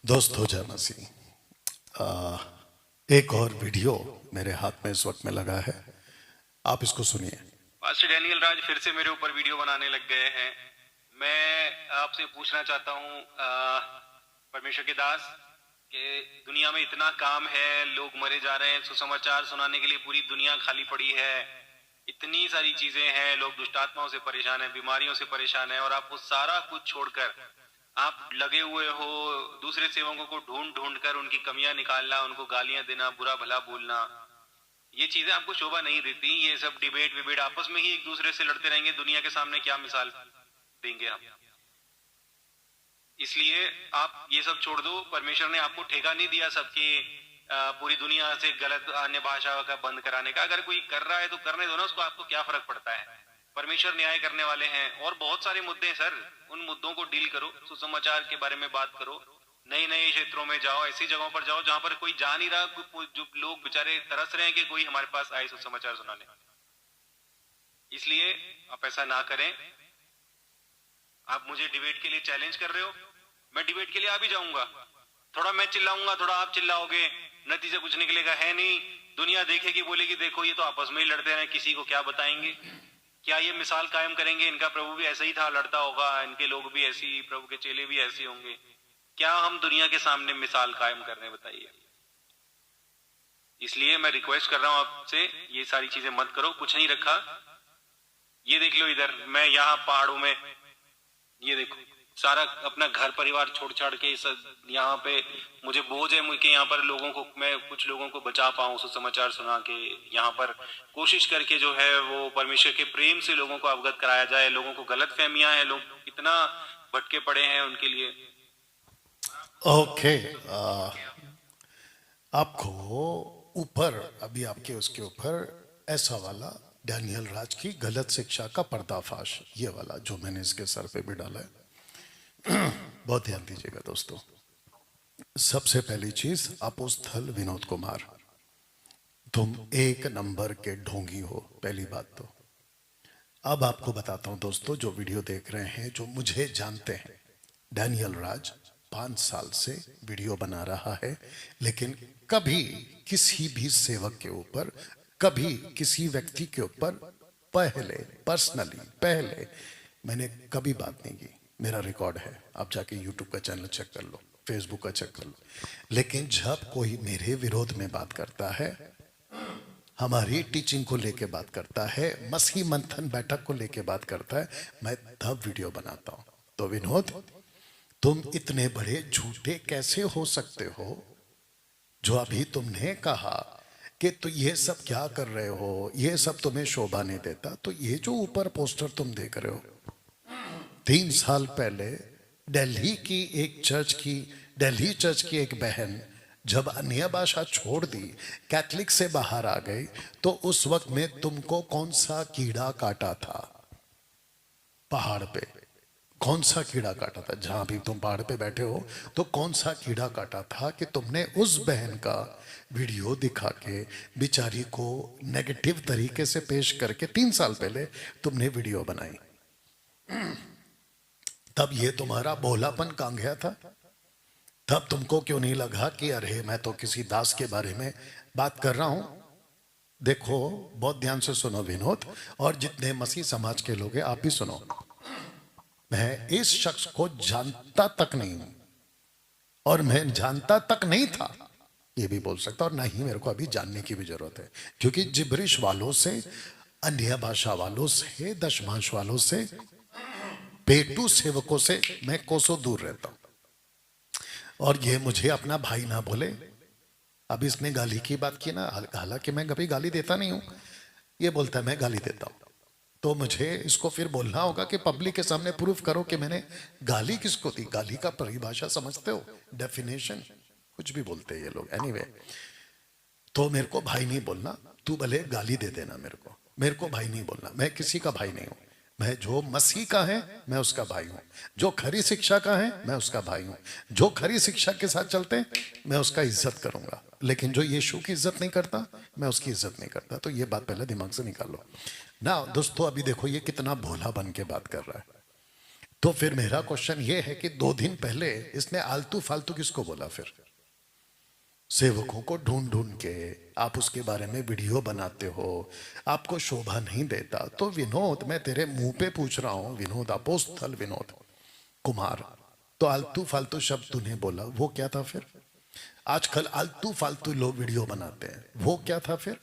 दोस्त हो जाना सी। एक और वीडियो मेरे हाथ में इस वक्त में लगा है, आप इसको सुनिए। पास्टर डैनियल राज फिर से मेरे ऊपर वीडियो बनाने लग गए हैं। मैं आपसे पूछना चाहता हूँ परमेश्वर के दास कि दुनिया में इतना काम है, लोग मरे जा रहे हैं, सुसमाचार सुनाने के लिए पूरी दुनिया खाली पड़ी है, इतनी सारी चीजें हैं, लोग दुष्ट आत्माओं से परेशान है, बीमारियों से परेशान है, और आप वो सारा कुछ छोड़कर आप लगे हुए हो दूसरे सेवकों को ढूंढ ढूंढ कर उनकी कमियां निकालना, उनको गालियां देना, बुरा भला बोलना। ये चीजें आपको शोभा नहीं देती। ये सब डिबेट विबेट आपस में ही एक दूसरे से लड़ते रहेंगे, दुनिया के सामने क्या मिसाल देंगे हम। इसलिए आप ये सब छोड़ दो। परमेश्वर ने आपको ठेका नहीं दिया सबकी पूरी दुनिया से गलत अन्य भाषा का बंद कराने का। अगर कोई कर रहा है तो करने दो ना उसको, आपको क्या फर्क पड़ता है। परमेश्वर न्याय करने वाले हैं। और बहुत सारे मुद्दे हैं सर, उन मुद्दों को डील करो, सुसमाचार के बारे में बात करो, नए नए क्षेत्रों में जाओ, ऐसी जगहों पर जाओ जहां पर कोई जा नहीं रहा, जो लोग बेचारे तरस रहे हैं कि कोई हमारे पास आए सुसमाचार सुनाने। इसलिए आप ऐसा ना करें। आप मुझे डिबेट के लिए चैलेंज कर रहे हो, मैं डिबेट के लिए आ भी जाऊंगा। थोड़ा मैं चिल्लाऊंगा, थोड़ा आप चिल्लाओगे, नतीजा कुछ निकलेगा है नहीं। दुनिया देखेगी, बोलेगी देखो ये तो आपस में ही लड़ते रहे, किसी को क्या बताएंगे। क्या ये मिसाल कायम करेंगे इनका प्रभु भी ऐसा ही था, लड़ता होगा, इनके लोग भी ऐसी, प्रभु के चेले भी ऐसे होंगे। क्या हम दुनिया के सामने मिसाल कायम कर रहे हैं बताइए। इसलिए मैं रिक्वेस्ट कर रहा हूं आपसे, ये सारी चीजें मत करो। कुछ नहीं रखा, ये देख लो इधर, मैं यहाँ पहाड़ों में, ये देखो सारा अपना घर परिवार छोड़ छाड़ के यहाँ पे मुझे बोझ है मुझे यहाँ पर लोगों को, मैं कुछ लोगों को बचा पाऊं सुसमाचार सुना के। यहाँ पर कोशिश करके जो है वो परमेश्वर के प्रेम से लोगों को अवगत कराया जाए। लोगों को गलत फहमियां हैं, लोग इतना भटके पड़े हैं, उनके लिए। ओके, आपको ऊपर अभी आपके उसके ऊपर ऐसा वाला डैनियल राज की गलत शिक्षा का पर्दाफाश, ये वाला जो मैंने इसके सर पे भी डाला है। बहुत ध्यान दीजिएगा दोस्तों। सबसे पहली चीज, अपोस्तल विनोद कुमार, तुम एक नंबर के ढोंगी हो, पहली बात तो। अब आपको बताता हूं दोस्तों, जो वीडियो देख रहे हैं, जो मुझे जानते हैं, डैनियल राज 5 साल से वीडियो बना रहा है, लेकिन कभी किसी भी सेवक के ऊपर, कभी किसी व्यक्ति के ऊपर पहले पहले मैंने कभी बात नहीं की। मेरा रिकॉर्ड है, आप जाके यूट्यूब का चैनल चेक कर लो, फेसबुक का चेक कर लो। लेकिन जब कोई मेरे विरोध में बात करता है, हमारी टीचिंग को लेके बात करता है, मसीह मंथन बैठक को लेके बात करता है, मैं तब वीडियो बनाता हूं। तो विनोद, तुम इतने बड़े झूठे कैसे हो सकते हो? जो अभी तुमने कहा कि तो ये सब क्या कर रहे हो, ये सब तुम्हें शोभा नहीं देता, तो ये जो ऊपर पोस्टर तुम देख रहे हो, 3 साल पहले दिल्ली चर्च की एक बहन जब अन्य भाषा छोड़ दी, कैथलिक से बाहर आ गई, तो उस वक्त में तुमको कौन सा कीड़ा काटा था पहाड़ पे? कौन सा कीड़ा काटा था? जहां भी तुम पहाड़ पे बैठे हो, तो कौन सा कीड़ा काटा था कि तुमने उस बहन का वीडियो दिखा के बिचारी को नेगेटिव तरीके से पेश करके 3 साल पहले तुमने वीडियो बनाई? तब ये तुम्हारा भोलापन कहां गया था? तब तुमको क्यों नहीं लगा कि अरे मैं तो किसी दास के बारे में बात कर रहा हूं? देखो, बहुत ध्यान से सुनो विनोद, और जितने मसीह समाज के लोग हैं आप भी सुनो। मैं इस शख्स को जानता तक नहीं हूं, और मैं जानता तक नहीं था, ये भी बोल सकता, और ना ही मेरे को अभी जानने की भी जरूरत है, क्योंकि जिब्रिश वालों से, अन्य भाषा वालों से, दशमांश वालों से, पेटू सेवकों से मैं कोसों दूर रहता हूं। और ये मुझे अपना भाई ना बोले। अब इसने गाली की बात की ना, हालांकि मैं कभी गाली देता नहीं हूं, ये बोलता है मैं गाली देता हूं, तो मुझे इसको फिर बोलना होगा कि पब्लिक के सामने प्रूफ करो कि मैंने गाली किसको दी। गाली का परिभाषा समझते हो, डेफिनेशन, कुछ भी बोलते हैं ये लोग। एनीवे, तो मेरे को भाई नहीं बोलना, तू भले गाली दे देना, मेरे को भाई नहीं बोलना। मैं किसी का भाई नहीं हूं। मैं जो मसीह का है मैं उसका भाई हूं, जो खरी शिक्षा का है मैं उसका भाई हूं, जो खरी शिक्षा के साथ चलते हैं मैं उसका इज्जत करूंगा, लेकिन जो यीशु की इज्जत नहीं करता मैं उसकी इज्जत नहीं करता। तो ये बात पहले दिमाग से निकाल लो ना दोस्तों। अभी देखो ये कितना भोला बन के बात कर रहा है। तो फिर मेरा क्वेश्चन ये है कि 2 दिन पहले इसने आलतू फालतू किसको बोला? फिर सेवकों को ढूंढ ढूंढ के आप उसके बारे में वीडियो बनाते हो, आपको शोभा नहीं देता। तो विनोद, मैं तेरे मुंह पे पूछ रहा हूं, विनोद अपोस्तल विनोद कुमार, तो आलतू फालतू शब्द तूने बोला, वो क्या था? फिर आजकल आलतू फालतू लोग वीडियो बनाते हैं, वो क्या था? फिर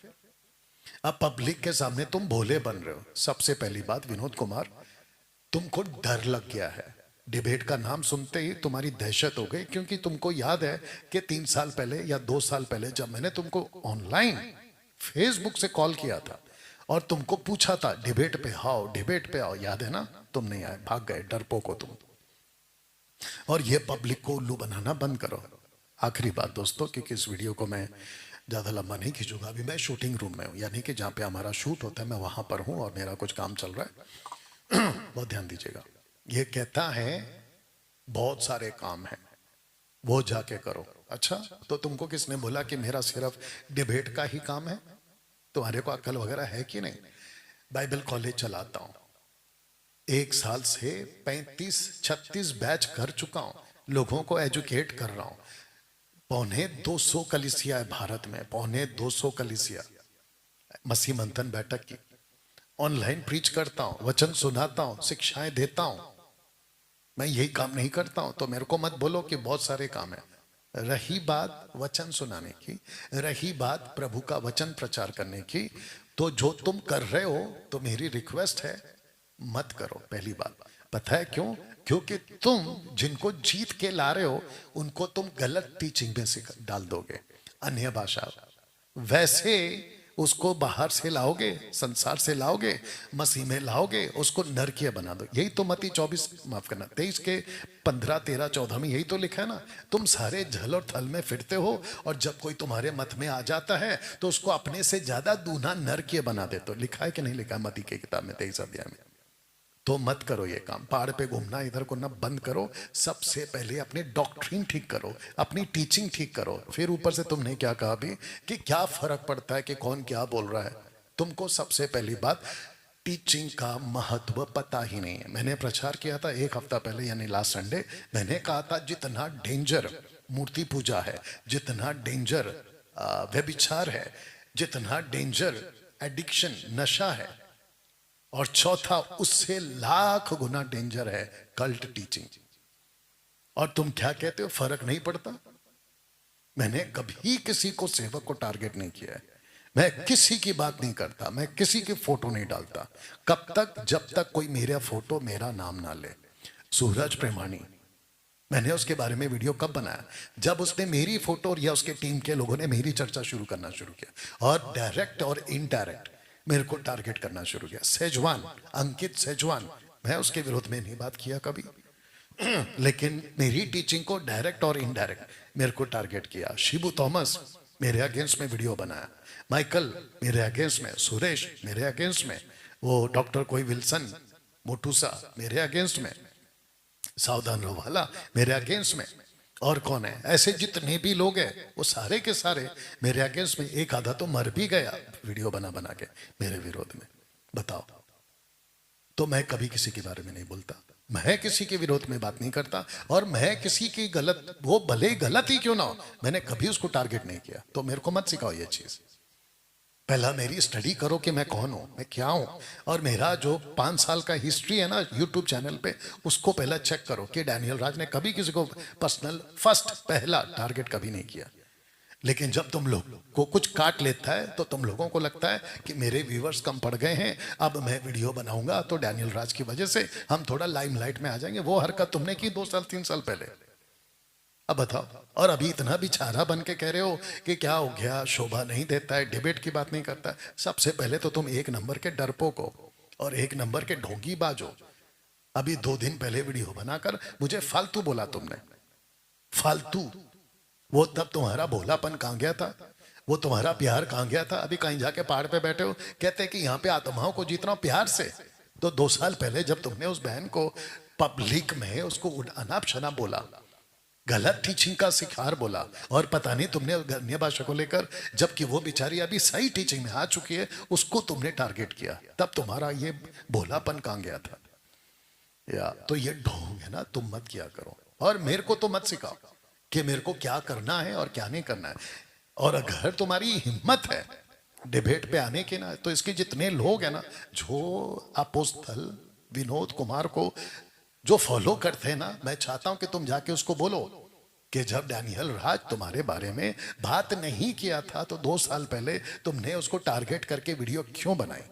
अब पब्लिक के सामने तुम भोले बन रहे हो। सबसे पहली बात विनोद कुमार, तुमको डर लग गया है। डिबेट का नाम सुनते ही तुम्हारी दहशत हो गई, क्योंकि तुमको याद है कि 3 साल पहले या 2 साल पहले जब मैंने तुमको ऑनलाइन फेसबुक से कॉल किया था और तुमको पूछा था डिबेट पे आओ, डिबेट पे आओ, याद है ना? तुम नहीं आए, भाग गए, डरपोक हो तुम। और ये पब्लिक को उल्लू बनाना बंद करो। आखिरी बात दोस्तों, क्योंकि इस वीडियो को मैं ज़्यादा लंबा नहीं खींचूंगा, अभी मैं शूटिंग रूम में हूँ, यानी कि जहाँ पे हमारा शूट होता है मैं वहाँ पर हूँ और मेरा कुछ काम चल रहा है। बहुत ध्यान दीजिएगा। ये कहता है बहुत सारे काम हैं, वो जाके करो। अच्छा, तो तुमको किसने बोला कि मेरा सिर्फ डिबेट का ही काम है? तुम्हारे को अक्ल वगैरह है कि नहीं? बाइबल कॉलेज चलाता हूँ, 1 साल से 35-36 बैच कर चुका हूँ, लोगों को एजुकेट कर रहा हूँ। 250 कलीसिया है भारत में, 250 कलीसिया, मसीह मंथन बैठक की, ऑनलाइन प्रीच करता हूँ, वचन सुनाता हूँ, शिक्षाएं देता हूँ। मैं यही काम नहीं करता हूं? तो मेरे को मत बोलो कि बहुत सारे काम है। रही बात वचन सुनाने की, रही बात प्रभु का वचन प्रचार करने की, तो जो तुम कर रहे हो तो मेरी रिक्वेस्ट है मत करो। पहली बात, पता है क्यों? क्योंकि तुम जिनको जीत के ला रहे हो उनको तुम गलत टीचिंग में डाल दोगे। अन्य भाषा, वैसे उसको बाहर से लाओगे, संसार से लाओगे, मसीह में लाओगे, उसको नरकीय बना दो। यही तो मत्ती 24, माफ करना 23 के 15, 13, 14 में यही तो लिखा है ना। तुम सारे झल और थल में फिरते हो और जब कोई तुम्हारे मत में आ जाता है तो उसको अपने से ज्यादा दूना नरकीय बना देते हो। लिखा है कि नहीं लिखा है मत्ती की किताब में 23 अध्याय में? तो मत करो ये काम। पहाड़ पे घूमना इधर को ना बंद करो। सबसे पहले अपने डॉक्ट्रिन ठीक करो, अपनी टीचिंग ठीक करो। फिर ऊपर से तुमने क्या कहा अभी कि क्या फर्क पड़ता है कि कौन क्या बोल रहा है? तुमको सबसे पहली बात टीचिंग का महत्व पता ही नहीं है। मैंने प्रचार किया था 1 हफ्ता पहले, यानी लास्ट संडे, मैंने कहा था जितना डेंजर मूर्ति पूजा है, जितना डेंजर व्यभिचार है, जितना डेंजर एडिक्शन नशा है, और चौथा उससे लाख गुना डेंजर है कल्ट टीचिंग। और तुम क्या कहते हो फर्क नहीं पड़ता? मैंने कभी किसी को सेवक को टारगेट नहीं किया है। मैं किसी की बात नहीं करता, मैं किसी की फोटो नहीं डालता। कब तक? जब तक कोई मेरा फोटो, मेरा नाम ना ले। सूरज प्रेमानी, मैंने उसके बारे में वीडियो कब बनाया? जब उसने मेरी फोटो या उसके टीम के लोगों ने मेरी चर्चा शुरू करना शुरू किया और डायरेक्ट और इनडायरेक्ट मेरे को टारगेट करना शुरू किया। सेजवान, अंकित सेजवान, मैं उसके विरोध में नहीं बात किया कभी, लेकिन मेरी टीचिंग को डायरेक्ट और इनडायरेक्ट मेरे को टारगेट किया। शिबू थॉमस मेरे अगेंस्ट में वीडियो बनाया, माइकल मेरे अगेंस्ट में, सुरेश मेरे अगेंस्ट में, वो डॉक्टर कोई विल्सन मोटूसा मेरे अगेंस्ट में, सावधान रहो वाला मेरे अगेंस्ट में, और कौन है ऐसे जितने भी लोग हैं वो सारे के सारे मेरे अगेंस्ट में। एक आधा तो मर भी गया वीडियो बना बना के मेरे विरोध में। बताओ, तो मैं कभी किसी के बारे में नहीं बोलता, मैं किसी के विरोध में बात नहीं करता, और मैं किसी की गलत, वो भले ही गलत ही क्यों ना हो, मैंने कभी उसको टारगेट नहीं किया। तो मेरे को मत सिखाओ ये चीज। पहला मेरी स्टडी करो कि मैं कौन हूं, मैं क्या हूं, और मेरा जो 5 साल का हिस्ट्री है ना यूट्यूब चैनल पे, उसको पहला चेक करो कि डैनियल राज ने कभी किसी को पर्सनल फर्स्ट पहला टारगेट कभी नहीं किया। लेकिन जब तुम लोग को कुछ काट लेता है तो तुम लोगों को लगता है कि मेरे व्यूवर्स कम पड़ गए हैं, अब मैं वीडियो बनाऊंगा तो डैनियल राज की वजह से हम थोड़ा लाइमलाइट में आ जाएंगे। वो हरकत तुमने की 2 साल 3 साल पहले। अब बताओ, और अभी इतना भी छारा बन के कह रहे हो कि क्या हो गया, शोभा नहीं देता है, डिबेट की बात नहीं करता। सबसे पहले तो तुम 1 नंबर के डरपोक हो और 1 नंबर के ढोंगीबाज हो। अभी 2 दिन पहले वीडियो बनाकर मुझे फालतू बोला तुमने, फालतू। वो तब तुम्हारा भोलापन कहां गया था, वो तुम्हारा प्यार कहां गया था? अभी कहीं जाके पहाड़ पे बैठे हो, कहते कि यहाँ पे आत्माओं को जीतना हूं प्यार से। तो 2 साल पहले जब तुमने उस बहन को पब्लिक में उसको अनाप शनाप बोला, गलत टीचिंग का शिकार बोला, और पता नहीं तुमने अन्य भाषा को लेकर, जबकि वो बेचारी अभी सही टीचिंग में आ चुकी है, उसको तुमने टारगेट किया, तब तुम्हारा ये भोलापन कहां गया था? या तो ये ढोंग है ना, तुम मत किया करो और मेरे को तो मत सिखाओ कि मेरे को क्या करना है और क्या नहीं करना है। और अगर तुम्हारी हिम्मत है डिबेट पे आने की ना, तो इसके जितने लोग हैं ना जो अपोस्तल विनोद कुमार को जो फॉलो करते हैं ना, मैं चाहता हूं कि तुम जाके उसको बोलो कि जब डैनियल राज तुम्हारे बारे में बात नहीं किया था तो 2 साल पहले तुमने उसको टारगेट करके वीडियो क्यों बनाई।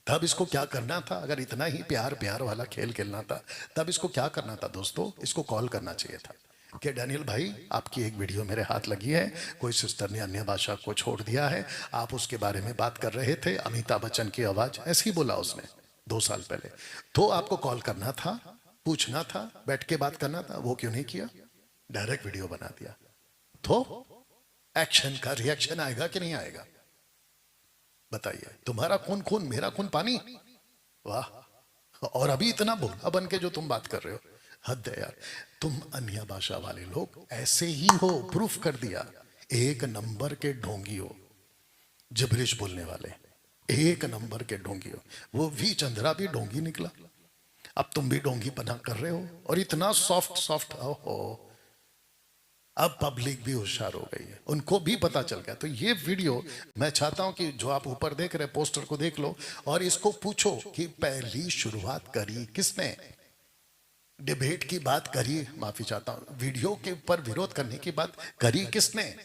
तब इसको क्या करना था, अगर इतना ही प्यार प्यार वाला खेल खेलना था तब इसको क्या करना था दोस्तों, इसको कॉल करना चाहिए था कि डैनियल भाई आपकी एक वीडियो मेरे हाथ लगी है, कोई सिस्टर ने अन्य भाषा को छोड़ दिया है, आप उसके बारे में बात कर रहे थे, अमिताभ बच्चन की आवाज, ऐसे ही बोला उसने 2 साल पहले। तो आपको कॉल करना था, पूछना था, बैठ के बात करना था, वो क्यों नहीं किया, डायरेक्ट वीडियो बना दिया। तो एक्शन का रिएक्शन आएगा कि नहीं आएगा बताइए। तुम्हारा खून खून मेरा खून पानी, वाह। और अभी इतना बोला बन के जो तुम बात कर रहे हो, हद है यार। तुम अन्य भाषा वाले लोग ऐसे ही हो, प्रूफ कर दिया, 1 नंबर के ढोंगी हो, जिब्रिश बोलने वाले 1 नंबर के ढोंगी हो। वो वी चंद्रा भी ढोंगी निकला, अब तुम भी ढोंगी पना कर रहे हो और इतना सॉफ्ट सॉफ्ट हो। अब पब्लिक भी होशियार हो गई है, उनको भी पता चल गया। तो ये वीडियो मैं चाहता हूं कि जो आप ऊपर देख रहे पोस्टर को देख लो और इसको पूछो कि पहली शुरुआत करी किसने, डिबेट की बात करी, माफी चाहता हूं, वीडियो के ऊपर विरोध करने की बात करी किसने।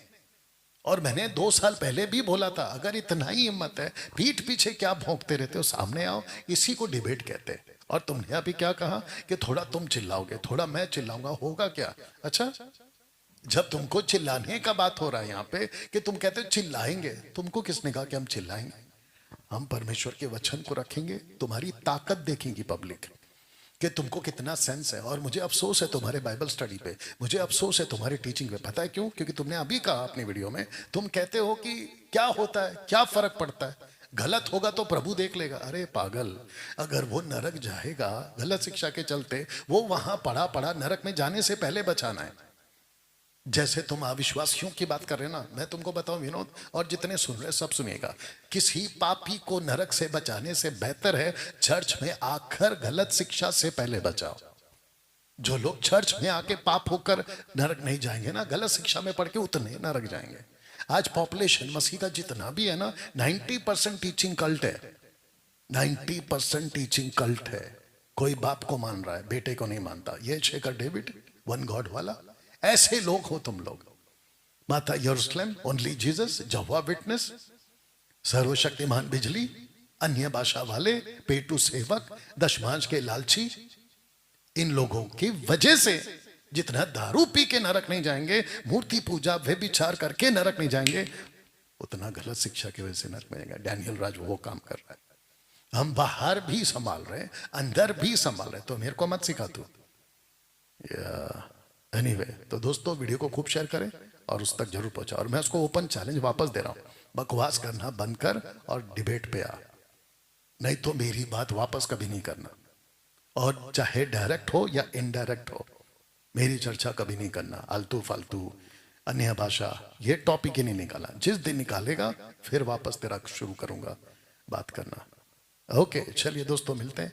और मैंने 2 साल पहले भी बोला था अगर इतना ही हिम्मत है, पीठ पीछे क्या भौंकते रहते हो, सामने आओ, इसी को डिबेट कहते हैं। और तुमने अभी क्या कहा कि थोड़ा तुम चिल्लाओगे थोड़ा मैं चिल्लाऊंगा, होगा क्या। अच्छा, जब तुमको चिल्लाने का बात हो रहा है यहाँ पे कि तुम कहते हो चिल्लाएंगे, तुमको किसने कहा कि हम चिल्लाएंगे। हम परमेश्वर के वचन को रखेंगे, तुम्हारी ताकत देखेंगी पब्लिक कि तुमको कितना सेंस है। और मुझे अफसोस है तुम्हारे बाइबल स्टडी पे, मुझे अफसोस है तुम्हारी टीचिंग पे। पता है क्यों, क्योंकि तुमने अभी कहा अपनी वीडियो में, तुम कहते हो कि क्या होता है, क्या फर्क पड़ता है, गलत होगा तो प्रभु देख लेगा। अरे पागल, अगर वो नरक जाएगा गलत शिक्षा के चलते, वो वहां पड़ा पड़ा नरक में जाने से पहले बचाना है। जैसे तुम अविश्वासियों की बात कर रहे हो ना, मैं तुमको बताऊं विनोद और जितने सुन रहे सब सुनिएगा, किसी पापी को नरक से बचाने से बेहतर है चर्च में आकर गलत शिक्षा से पहले बचाओ। जो लोग चर्च में आके पाप होकर नरक नहीं जाएंगे ना, गलत शिक्षा में पढ़ के उतने नरक जाएंगे। आज पॉपुलेशन मसीह का जितना भी है ना, 90% टीचिंग कल्ट है, 90% टीचिंग कल्ट है। कोई बाप को मान रहा है, बेटे को नहीं मानता। ये शेखर डेविड वन गॉड वाला, ऐसे लोग हो तुम लोग। माता यरूशलेम, ओनली जीसस, जहोवा विटनेस, सर्वशक्तिमान बिजली, अन्य भाषा वाले, पेटू सेवक, दशमांश के लालची, इन लोगों की वजह से जितना दारू पी के नरक नहीं जाएंगे, मूर्ति पूजा व्यभिचार करके नरक नहीं जाएंगे, उतना गलत शिक्षा की वजह से नरक में जाएंगे। डैनियल राज वो काम कर रहा है। हम बाहर भी संभाल रहे हैं, अंदर भी संभाल रहे हैं, तो मेरे को मत सिखा तू। एनीवे, तो दोस्तों वीडियो को खूब शेयर करें और उस तक जरूर पहुंचाओ। और मैं उसको ओपन चैलेंज वापस दे रहा हूं, बकवास करना बंद कर और डिबेट पे आ, नहीं तो मेरी बात वापस कभी नहीं करना। और चाहे डायरेक्ट हो या इनडायरेक्ट हो, मेरी चर्चा कभी नहीं करना। आलतू फालतू अन्य भाषा ये टॉपिक ही नहीं निकाला। जिस दिन निकालेगा फिर वापस तेरा शुरू करूंगा बात करना। ओके, चलिए दोस्तों मिलते हैं।